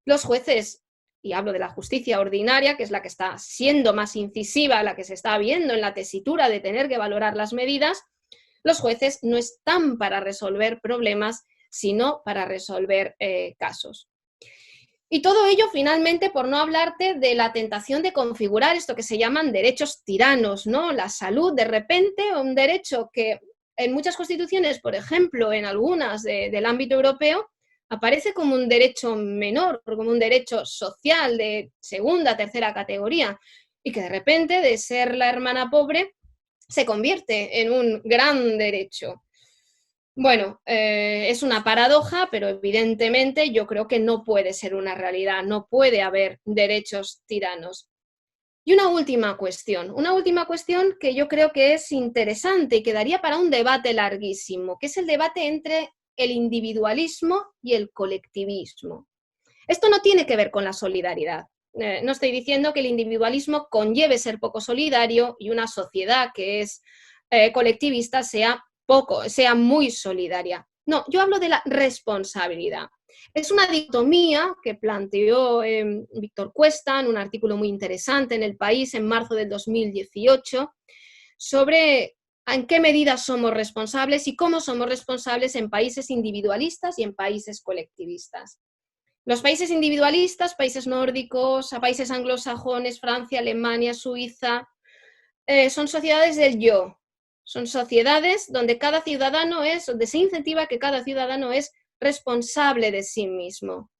Los jueces, y hablo de la justicia ordinaria, que es la que está siendo más incisiva, la que se está viendo en la tesitura de tener que valorar las medidas, los jueces no están para resolver problemas, sino para resolver casos. Y todo ello, finalmente, por no hablarte de la tentación de configurar esto que se llaman derechos tiranos, ¿no? La salud, de repente, un derecho que en muchas constituciones, por ejemplo, en algunas del ámbito europeo, aparece como un derecho menor, como un derecho social de segunda, tercera categoría, y que de repente, de ser la hermana pobre, se convierte en un gran derecho. Bueno, es una paradoja, pero evidentemente yo creo que no puede ser una realidad, no puede haber derechos tiranos. Y una última cuestión que yo creo que es interesante y que daría para un debate larguísimo, que es el debate entre el individualismo y el colectivismo. Esto no tiene que ver con la solidaridad. No estoy diciendo que el individualismo conlleve ser poco solidario y una sociedad que es colectivista sea muy solidaria. No, yo hablo de la responsabilidad. Es una dicotomía que planteó Víctor Cuesta en un artículo muy interesante en El País en marzo del 2018 sobre en qué medida somos responsables y cómo somos responsables en países individualistas y en países colectivistas. Los países individualistas, países nórdicos, países anglosajones, Francia, Alemania, Suiza, son sociedades del yo. Son sociedades donde donde se incentiva que cada ciudadano es responsable de sí mismo.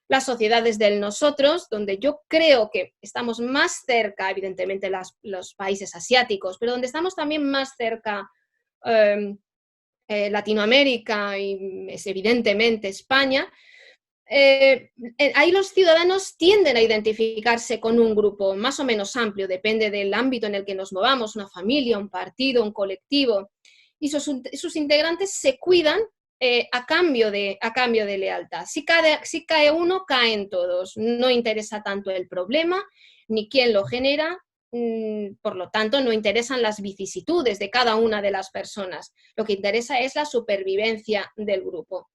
Las sociedades del nosotros, donde yo creo que estamos más cerca, evidentemente los países asiáticos, pero donde estamos también más cerca Latinoamérica y es evidentemente España, ahí los ciudadanos tienden a identificarse con un grupo más o menos amplio, depende del ámbito en el que nos movamos, una familia, un partido, un colectivo, y sus integrantes se cuidan a cambio de lealtad. Si cae uno, caen todos. No interesa tanto el problema ni quién lo genera, por lo tanto no interesan las vicisitudes de cada una de las personas. Lo que interesa es la supervivencia del grupo.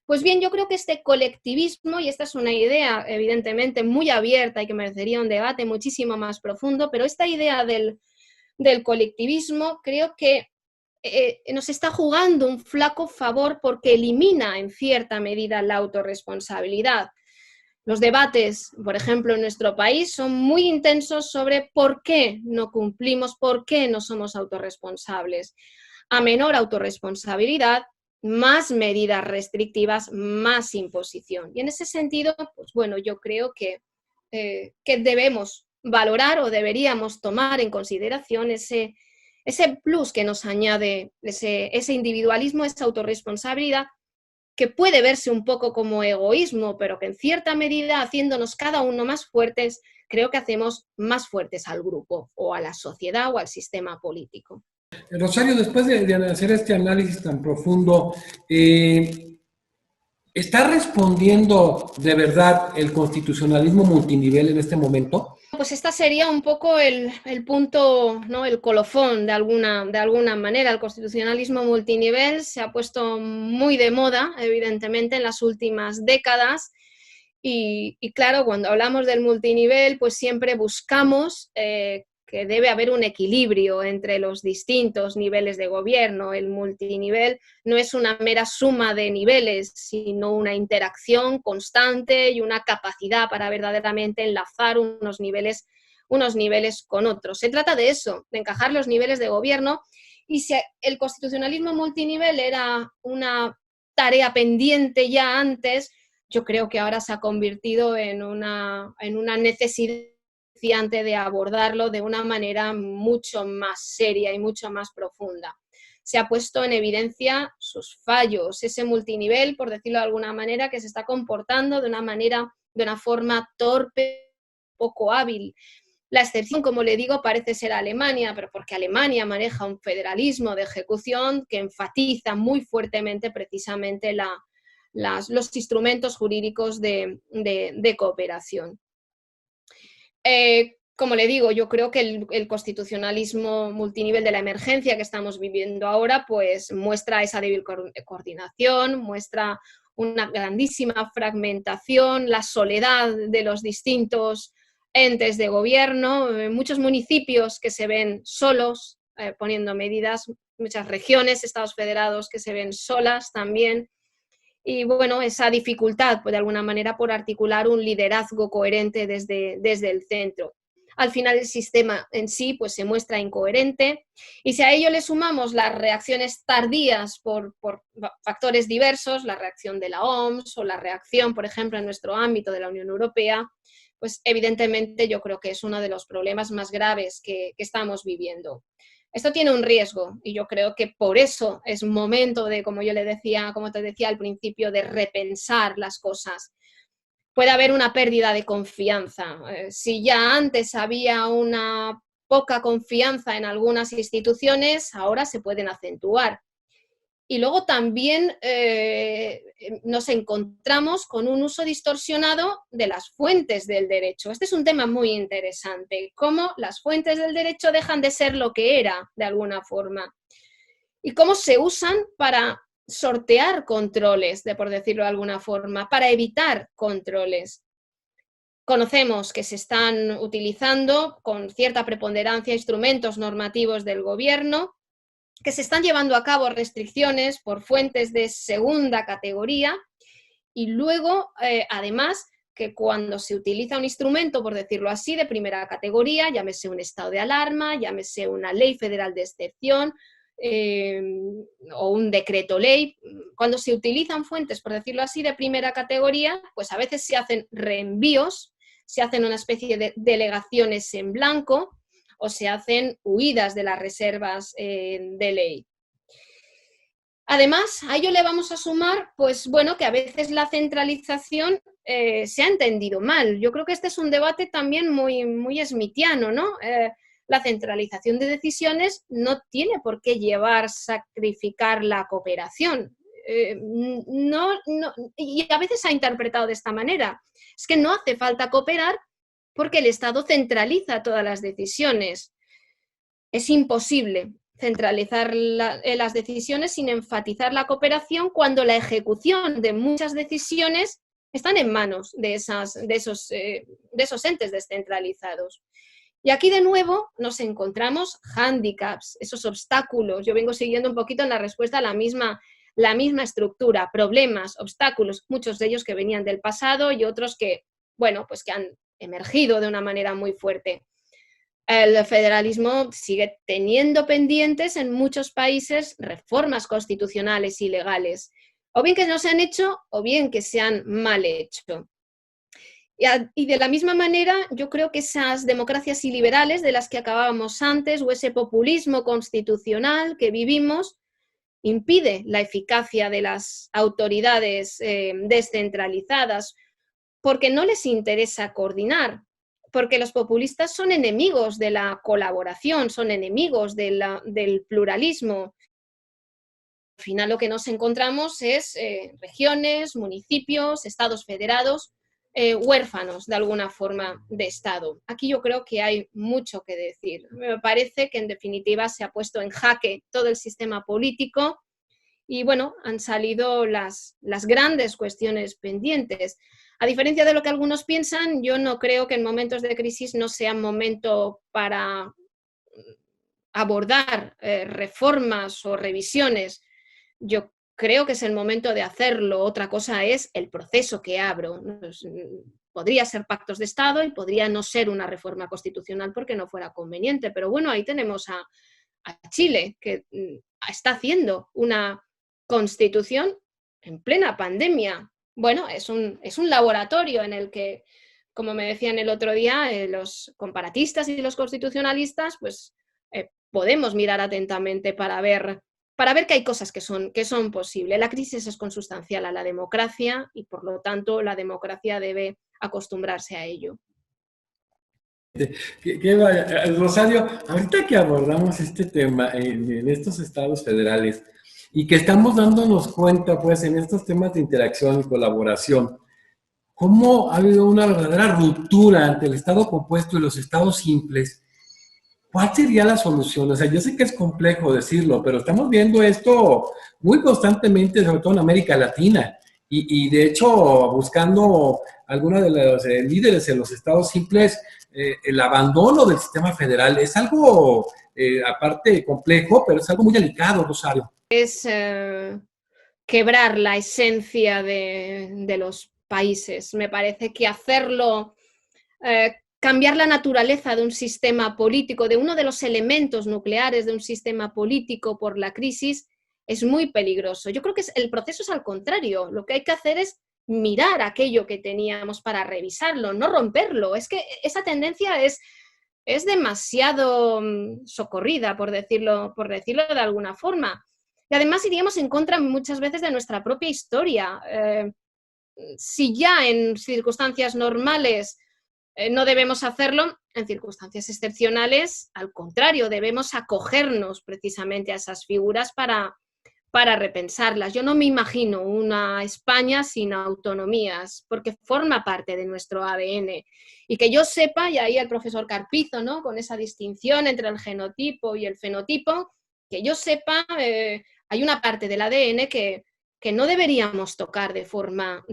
Pues bien, yo creo que este colectivismo, y esta es una idea evidentemente muy abierta y que merecería un debate muchísimo más profundo, pero esta idea del colectivismo creo que nos está jugando un flaco favor porque elimina en cierta medida la autorresponsabilidad. Los debates, por ejemplo, en nuestro país son muy intensos sobre por qué no cumplimos, por qué no somos autorresponsables. A menor autorresponsabilidad, más medidas restrictivas, más imposición. Y en ese sentido, pues bueno, yo creo que debemos valorar o deberíamos tomar en consideración ese plus que nos añade ese individualismo, esa autorresponsabilidad, que puede verse un poco como egoísmo, pero que en cierta medida, haciéndonos cada uno más fuertes, creo que hacemos más fuertes al grupo o a la sociedad o al sistema político. Rosario, después de hacer este análisis tan profundo, ¿está respondiendo de verdad el constitucionalismo multinivel en este momento? Pues esta sería un poco el punto, ¿no? El colofón de alguna manera. El constitucionalismo multinivel se ha puesto muy de moda, evidentemente, en las últimas décadas. Y claro, cuando hablamos del multinivel, pues siempre buscamos que debe haber un equilibrio entre los distintos niveles de gobierno. El multinivel no es una mera suma de niveles, sino una interacción constante y una capacidad para verdaderamente enlazar unos niveles con otros. Se trata de eso, de encajar los niveles de gobierno, y si el constitucionalismo multinivel era una tarea pendiente ya antes, yo creo que ahora se ha convertido en una necesidad de abordarlo de una manera mucho más seria y mucho más profunda. Se ha puesto en evidencia sus fallos, ese multinivel, por decirlo de alguna manera, que se está comportando de una forma torpe, poco hábil. La excepción, como le digo, parece ser Alemania, pero porque Alemania maneja un federalismo de ejecución que enfatiza muy fuertemente precisamente los instrumentos jurídicos de cooperación. Como le digo, yo creo que el constitucionalismo multinivel de la emergencia que estamos viviendo ahora, pues muestra esa débil coordinación, muestra una grandísima fragmentación, la soledad de los distintos entes de gobierno, muchos municipios que se ven solos poniendo medidas, muchas regiones, estados federados que se ven solas también. Y bueno, esa dificultad, pues, de alguna manera, por articular un liderazgo coherente desde el centro. Al final el sistema en sí pues, se muestra incoherente, y si a ello le sumamos las reacciones tardías por factores diversos, la reacción de la OMS o la reacción, por ejemplo, en nuestro ámbito de la Unión Europea, pues evidentemente yo creo que es uno de los problemas más graves que estamos viviendo. Esto tiene un riesgo, y yo creo que por eso es momento de, como te decía al principio, de repensar las cosas. Puede haber una pérdida de confianza. Si ya antes había una poca confianza en algunas instituciones, ahora se pueden acentuar. Y luego también nos encontramos con un uso distorsionado de las fuentes del derecho. Este es un tema muy interesante, cómo las fuentes del derecho dejan de ser lo que era, de alguna forma, y cómo se usan para sortear controles, por decirlo de alguna forma, para evitar controles. Conocemos que se están utilizando con cierta preponderancia instrumentos normativos del gobierno, que se están llevando a cabo restricciones por fuentes de segunda categoría, y luego, además, que cuando se utiliza un instrumento, por decirlo así, de primera categoría, llámese un estado de alarma, llámese una ley federal de excepción o un decreto ley, cuando se utilizan fuentes, por decirlo así, de primera categoría, pues a veces se hacen reenvíos, se hacen una especie de delegaciones en blanco, o se hacen huidas de las reservas de ley. Además, a ello le vamos a sumar, pues bueno, que a veces la centralización se ha entendido mal. Yo creo que este es un debate también muy smithiano, ¿no? La centralización de decisiones no tiene por qué sacrificar la cooperación. Y a veces se ha interpretado de esta manera. Es que no hace falta cooperar porque el Estado centraliza todas las decisiones. Es imposible centralizar las decisiones sin enfatizar la cooperación cuando la ejecución de muchas decisiones están en manos de esos entes descentralizados. Y aquí de nuevo nos encontramos hándicaps, esos obstáculos. Yo vengo siguiendo un poquito en la respuesta a la misma estructura, problemas, obstáculos, muchos de ellos que venían del pasado y otros que bueno, pues que han emergido de una manera muy fuerte. El federalismo sigue teniendo pendientes en muchos países reformas constitucionales y legales, o bien que no se han hecho o bien que se han mal hecho. Y de la misma manera, yo creo que esas democracias iliberales de las que acabábamos antes, o ese populismo constitucional que vivimos, impide la eficacia de las autoridades descentralizadas, porque no les interesa coordinar, porque los populistas son enemigos de la colaboración, son enemigos del pluralismo. Al final lo que nos encontramos es regiones, municipios, estados federados, huérfanos de alguna forma de Estado. Aquí yo creo que hay mucho que decir. Me parece que en definitiva se ha puesto en jaque todo el sistema político y bueno, han salido las grandes cuestiones pendientes. A diferencia de lo que algunos piensan, yo no creo que en momentos de crisis no sea momento para abordar reformas o revisiones. Yo creo que es el momento de hacerlo. Otra cosa es el proceso que abro. Podría ser pactos de Estado y podría no ser una reforma constitucional porque no fuera conveniente. Pero bueno, ahí tenemos a Chile, que está haciendo una constitución en plena pandemia. Bueno, es un laboratorio en el que, como me decían el otro día, los comparatistas y los constitucionalistas, pues podemos mirar atentamente para ver que hay cosas que son posibles. La crisis es consustancial a la democracia y, por lo tanto, la democracia debe acostumbrarse a ello. Rosario, ahorita que abordamos este tema en estos estados federales y que estamos dándonos cuenta, pues, en estos temas de interacción y colaboración, cómo ha habido una verdadera ruptura entre el estado compuesto y los estados simples. ¿Cuál sería la solución? O sea, yo sé que es complejo decirlo, pero estamos viendo esto muy constantemente, sobre todo en América Latina. Y de hecho, buscando algunos de los líderes en los estados simples, el abandono del sistema federal es algo, aparte complejo, pero es algo muy delicado, Rosario. Es quebrar la esencia de los países. Me parece que hacerlo... cambiar la naturaleza de un sistema político, de uno de los elementos nucleares de un sistema político por la crisis, es muy peligroso. Yo creo que el proceso es al contrario. Lo que hay que hacer es mirar aquello que teníamos para revisarlo, no romperlo. Es que esa tendencia es demasiado socorrida, por decirlo de alguna forma. Y además iríamos en contra muchas veces de nuestra propia historia. Si ya en circunstancias normales no debemos hacerlo, en circunstancias excepcionales, al contrario, debemos acogernos precisamente a esas figuras para repensarlas. Yo no me imagino una España sin autonomías, porque forma parte de nuestro ADN. Y que yo sepa, y ahí el profesor Carpizo, ¿no?, con esa distinción entre el genotipo y el fenotipo, que yo sepa, hay una parte del ADN que no deberíamos tocar de forma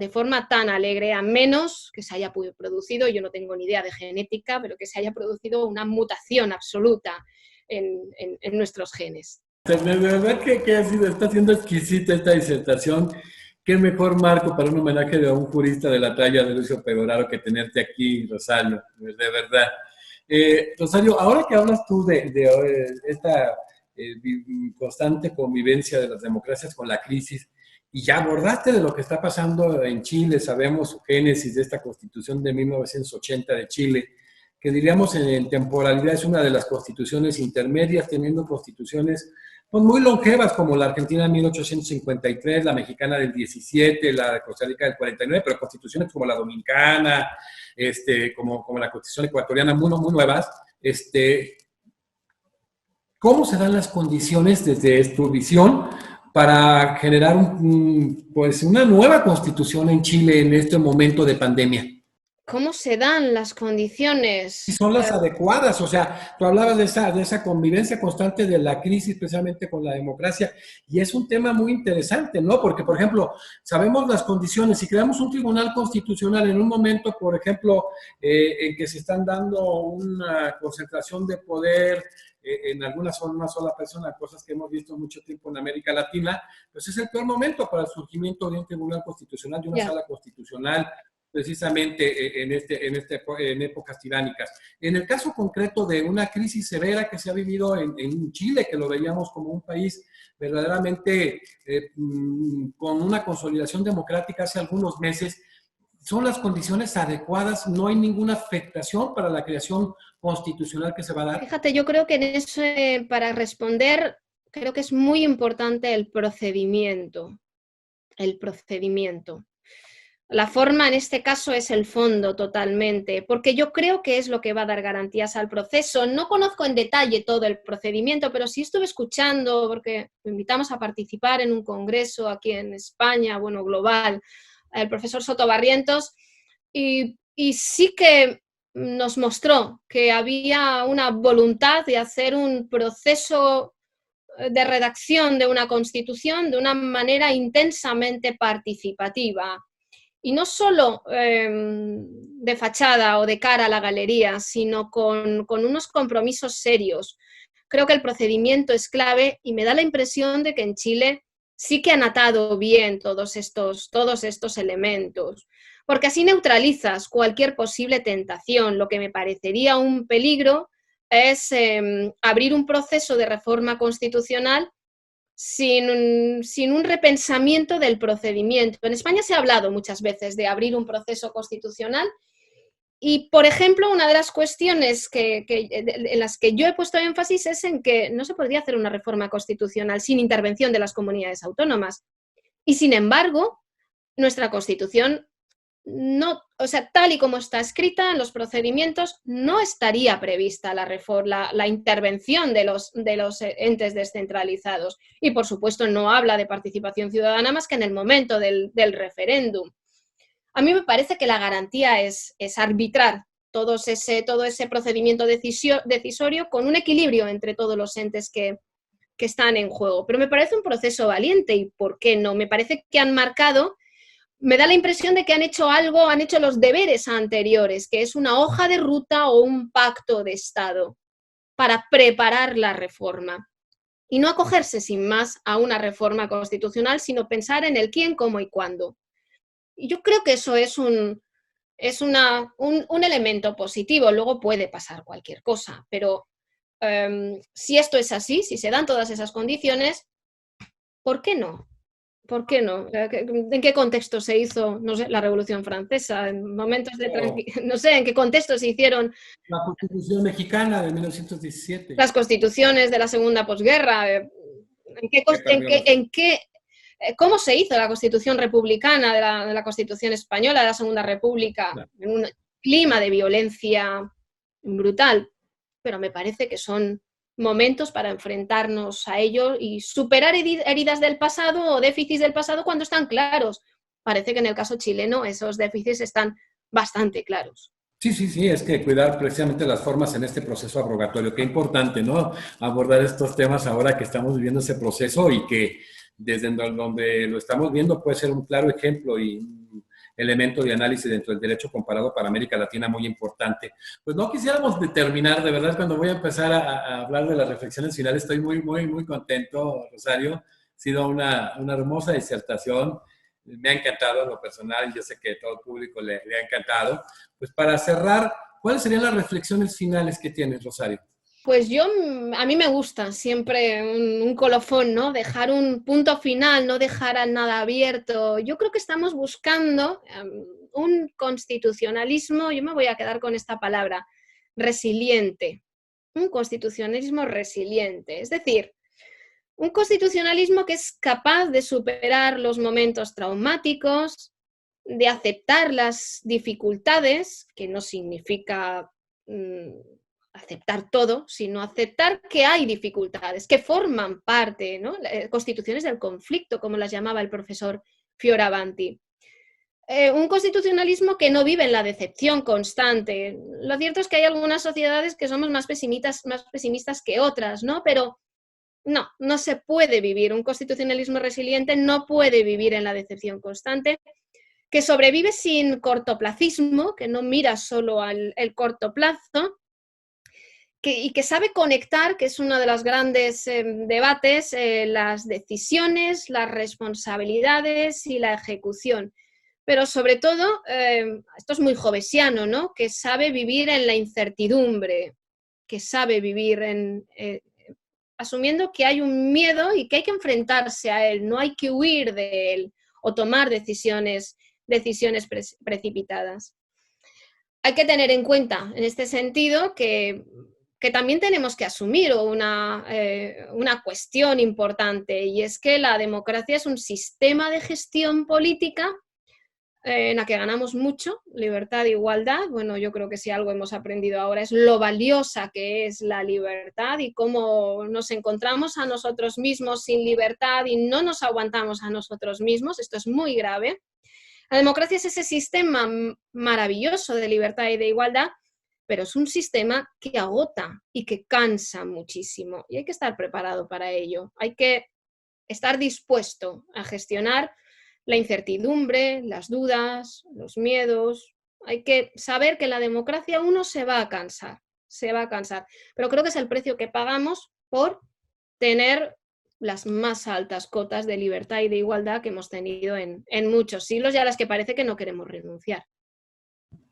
tan alegre, a menos que se haya producido, yo no tengo ni idea de genética, pero que se haya producido una mutación absoluta en nuestros genes. De verdad que está siendo exquisita esta disertación. Qué mejor marco para un homenaje de un jurista de la talla de Lucio Pegoraro que tenerte aquí, Rosario, de verdad. Rosario, ahora que hablas tú de esta constante convivencia de las democracias con la crisis, y ya abordaste de lo que está pasando en Chile, sabemos su génesis de esta constitución de 1980 de Chile, que diríamos en temporalidad es una de las constituciones intermedias, teniendo constituciones pues, muy longevas como la Argentina de 1853, la mexicana del 17, la de Costa Rica del 49, pero constituciones como la dominicana, como la constitución ecuatoriana, muy nuevas. ¿Cómo se dan las condiciones desde tu visión para generar pues una nueva constitución en Chile en este momento de pandemia? ¿Cómo se dan las condiciones? Si son las adecuadas, o sea, tú hablabas de esa convivencia constante de la crisis precisamente con la democracia, y es un tema muy interesante, ¿no? Porque, por ejemplo, sabemos las condiciones, si creamos un tribunal constitucional en un momento, por ejemplo, en que se están dando una concentración de poder en una sola persona, cosas que hemos visto mucho tiempo en América Latina, pues es el peor momento para el surgimiento de un tribunal constitucional, de una sala constitucional precisamente en épocas tiránicas. En el caso concreto de una crisis severa que se ha vivido en Chile, que lo veíamos como un país verdaderamente con una consolidación democrática hace algunos meses, ¿son las condiciones adecuadas? ¿No hay ninguna afectación para la creación constitucional que se va a dar? Fíjate, yo creo que en eso, para responder, creo que es muy importante el procedimiento. El procedimiento. La forma en este caso es el fondo totalmente, porque yo creo que es lo que va a dar garantías al proceso. No conozco en detalle todo el procedimiento, pero sí estuve escuchando, porque lo invitamos a participar en un congreso aquí en España, bueno, global, el profesor Sotobarrientos, y sí que nos mostró que había una voluntad de hacer un proceso de redacción de una constitución de una manera intensamente participativa. Y no solo de fachada o de cara a la galería, sino con unos compromisos serios. Creo que el procedimiento es clave y me da la impresión de que en Chile sí que han atado bien todos estos elementos, porque así neutralizas cualquier posible tentación. Lo que me parecería un peligro es abrir un proceso de reforma constitucional sin un repensamiento del procedimiento. En España se ha hablado muchas veces de abrir un proceso constitucional y, por ejemplo, una de las cuestiones en las que yo he puesto énfasis es en que no se podría hacer una reforma constitucional sin intervención de las comunidades autónomas. Y, sin embargo, nuestra Constitución no, o sea, tal y como está escrita en los procedimientos, no estaría prevista la intervención de los entes descentralizados. Y, por supuesto, no habla de participación ciudadana más que en el momento del referéndum. A mí me parece que la garantía es arbitrar todo ese procedimiento decisorio con un equilibrio entre todos los entes que están en juego. Pero me parece un proceso valiente y, ¿por qué no? Me parece que han marcado. Me da la impresión de que han hecho algo, han hecho los deberes anteriores, que es una hoja de ruta o un pacto de Estado para preparar la reforma. Y no acogerse sin más a una reforma constitucional, sino pensar en el quién, cómo y cuándo. Y yo creo que eso es un elemento positivo. Luego puede pasar cualquier cosa, pero si esto es así, si se dan todas esas condiciones, ¿por qué no? ¿Por qué no? ¿En qué contexto se hizo, no sé, la Revolución Francesa? En momentos de no sé, ¿en qué contexto se hicieron la Constitución mexicana de 1917? Las constituciones de la segunda posguerra. ¿Cómo se hizo la Constitución republicana de la Constitución española de la Segunda República? Claro. En un clima de violencia brutal. Pero me parece que son momentos para enfrentarnos a ello y superar heridas del pasado o déficits del pasado cuando están claros. Parece que en el caso chileno esos déficits están bastante claros. Sí, es que cuidar precisamente las formas en este proceso abrogatorio. Qué importante, ¿no? Abordar estos temas ahora que estamos viviendo ese proceso y que desde donde lo estamos viendo puede ser un claro ejemplo y un elemento de análisis dentro del derecho comparado para América Latina muy importante. Pues no quisiéramos determinar, de verdad, cuando voy a empezar a hablar de las reflexiones finales, estoy muy contento, Rosario. Ha sido una hermosa disertación. Me ha encantado en lo personal, yo sé que a todo el público le ha encantado. Pues para cerrar, ¿cuáles serían las reflexiones finales que tienes, Rosario? Pues a mí me gusta siempre un colofón, ¿no? Dejar un punto final, no dejar a nada abierto. Yo creo que estamos buscando un constitucionalismo, yo me voy a quedar con esta palabra, resiliente. Un constitucionalismo resiliente. Es decir, un constitucionalismo que es capaz de superar los momentos traumáticos, de aceptar las dificultades, que no significa aceptar todo, sino aceptar que hay dificultades, que forman parte, ¿no? Constituciones del conflicto, como las llamaba el profesor Fioravanti. Un constitucionalismo que no vive en la decepción constante. Lo cierto es que hay algunas sociedades que somos más pesimistas que otras, ¿no? Pero no se puede vivir. Un constitucionalismo resiliente no puede vivir en la decepción constante, que sobrevive sin cortoplacismo, que no mira solo al corto plazo, y que sabe conectar, que es uno de los grandes debates, las decisiones, las responsabilidades y la ejecución. pero sobre todo, esto es muy jovesiano, ¿no? Que sabe vivir en la incertidumbre, que sabe vivir asumiendo que hay un miedo y que hay que enfrentarse a él, no hay que huir de él o tomar decisiones precipitadas. Hay que tener en cuenta, en este sentido, que también tenemos que asumir una cuestión importante, y es que la democracia es un sistema de gestión política en la que ganamos mucho, libertad e igualdad. Bueno, yo creo que si algo hemos aprendido ahora es lo valiosa que es la libertad y cómo nos encontramos a nosotros mismos sin libertad y no nos aguantamos a nosotros mismos. Esto es muy grave. La democracia es ese sistema maravilloso de libertad y de igualdad, pero es un sistema que agota y que cansa muchísimo, y hay que estar preparado para ello. Hay que estar dispuesto a gestionar la incertidumbre, las dudas, los miedos. Hay que saber que en la democracia uno se va a cansar, pero creo que es el precio que pagamos por tener las más altas cotas de libertad y de igualdad que hemos tenido en muchos siglos y a las que parece que no queremos renunciar.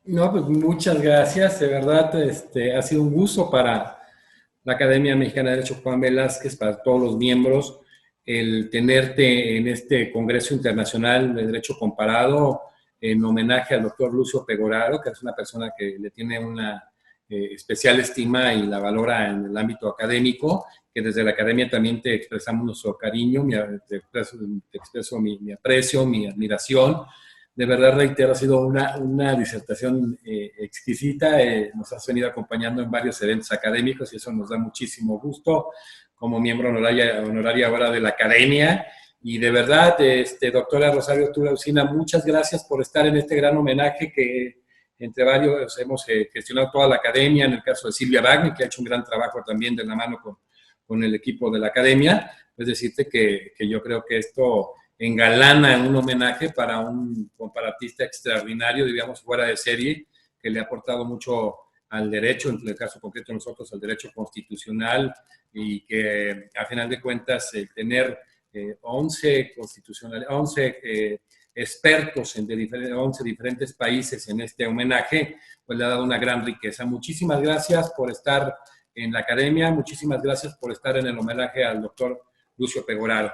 No, pues muchas gracias, de verdad, ha sido un gusto para la Academia Mexicana de Derecho, Juan Velázquez, para todos los miembros, el tenerte en este Congreso Internacional de Derecho Comparado en homenaje al doctor Lucio Pegoraro, que es una persona que le tiene una especial estima y la valora en el ámbito académico, que desde la Academia también te expresamos nuestro cariño, te expreso mi aprecio, mi admiración. De verdad, reitero, ha sido una disertación exquisita, nos has venido acompañando en varios eventos académicos y eso nos da muchísimo gusto como miembro honoraria ahora de la Academia. Y de verdad, doctora Rosario Tula Usina, muchas gracias por estar en este gran homenaje que entre varios hemos gestionado toda la Academia, en el caso de Silvia Wagner, que ha hecho un gran trabajo también de la mano con el equipo de la Academia. Es decirte que yo creo que esto engalana un homenaje para un comparatista extraordinario, digamos, fuera de serie, que le ha aportado mucho al derecho, en el caso concreto nosotros, al derecho constitucional, y que a final de cuentas tener 11 expertos de 11 diferentes países en este homenaje, pues le ha dado una gran riqueza. Muchísimas gracias por estar en la Academia, muchísimas gracias por estar en el homenaje al doctor Lucio Pegoraro.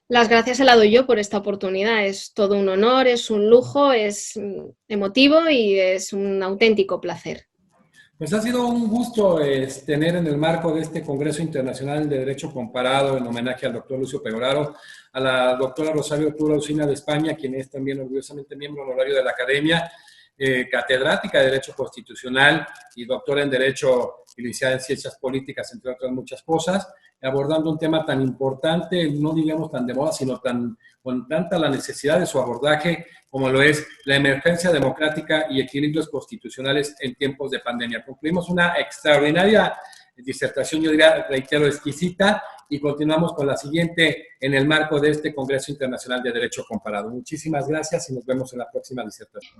Las gracias se las doy yo por esta oportunidad. Es todo un honor, es un lujo, es emotivo y es un auténtico placer. Pues ha sido un gusto tener en el marco de este Congreso Internacional de Derecho Comparado, en homenaje al doctor Lucio Pegoraro, a la doctora Rosario Tula Usina de España, quien es también orgullosamente miembro honorario de la Academia, catedrática de Derecho Constitucional y doctora en Derecho y licenciada en Ciencias Políticas, entre otras muchas cosas, abordando un tema tan importante, no digamos tan de moda, sino con tanta la necesidad de su abordaje como lo es la emergencia democrática y equilibrios constitucionales en tiempos de pandemia. Concluimos una extraordinaria disertación, yo diría, reitero, exquisita, y continuamos con la siguiente en el marco de este Congreso Internacional de Derecho Comparado. Muchísimas gracias y nos vemos en la próxima disertación.